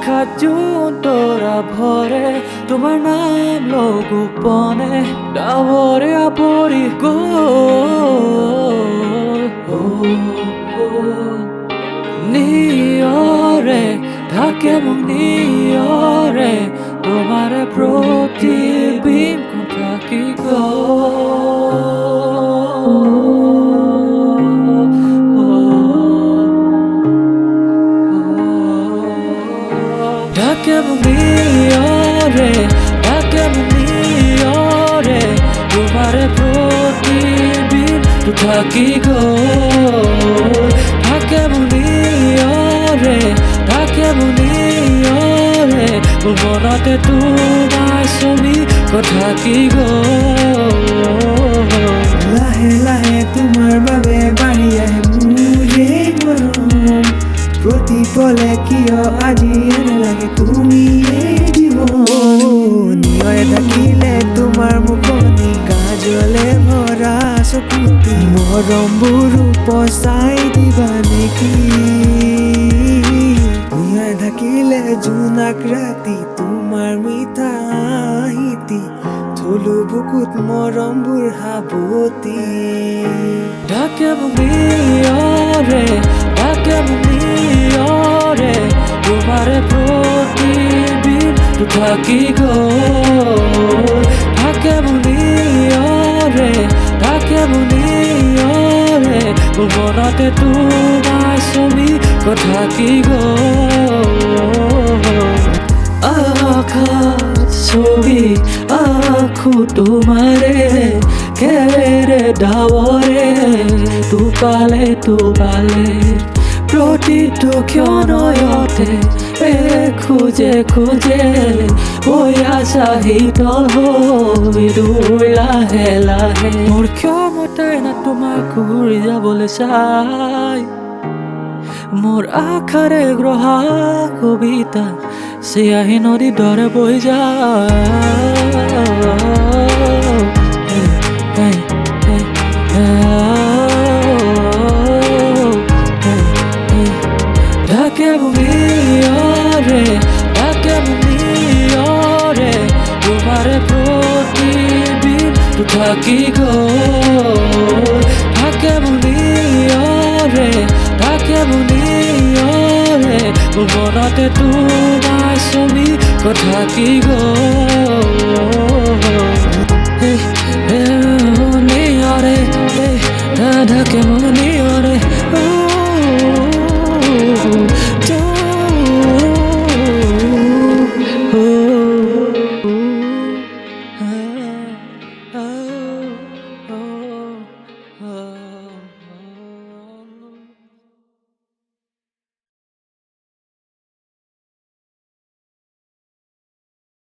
নিশাত যোন তৰা ভৰে তোমাৰ নাম লওঁ গোপনে ডাৱৰে আৱৰি গ'ল নিয়ৰে ঢাকে মোক নিয়ৰে তোমাৰে প্ৰতিবিম্ব থাকি ঢাকে মোক নিয়ৰে ঢাকে মোক নিয়ৰে তোমাৰে প্ৰতিবিম্ব থাকি গ'ল ঢাকে মোক নিয়ৰে ঢাকে মোক নিয়ৰে মোৰ মনতে তোমাৰ ছবি কথা কি গ'ল লাহে লাহে তোমাৰ বাবে বাঢ়ি আহে মোৰ এই মৰম প্ৰতি পলে কিয় আজি এনে লাগে তুমি এই জীৱন নিয়ৰে থাকিলে তোমাৰ মুখনি কাজলে ভৰা চকুতি মৰমবোৰ উপচাই দিবা নেকি নিয়ৰে থাকিলে জোনাক ৰাতি তোমাৰ মিঠা হাঁহিতি থলো বুকুত মৰমবোৰ সাৱতি ঢাকে মোক নিয়ৰে ঢাকে মোক নিয়ৰে তোমাৰে প্ৰতিবিম্ব থাকি গ'ল ঢাকে মোক নিয়ৰে ঢাকে মোক নিয়ৰে মোৰ মনতে তোমাৰ ছবি কথা কি গ'ল আকাশ ছবি আঁখো তোমাৰে কেৰে ডাৱৰে তোপালে প্ৰতিটো ক্ষণয়তে খোজে খোজে হৈ আছা শীতল হৈ দূৰ লাহে লাহে মোৰ ক্ষমতাই না তোমাক ঘূৰি যাবলৈ চাই মোৰ আশাৰে গ্ৰহা কবিতা চিয়াহী নদীৰ দৰে বৈ ঢাকে মোক নিয়ৰে ঢাকে মোক নিয়ৰে তোমাৰে প্ৰতিবিম্ব থাকি গ'ল ঢাকে মোক নিয়ৰে ঢাকে মোক নিয়ৰে মোৰ মনতে তোমাৰ ছবি কথা কি গ'ল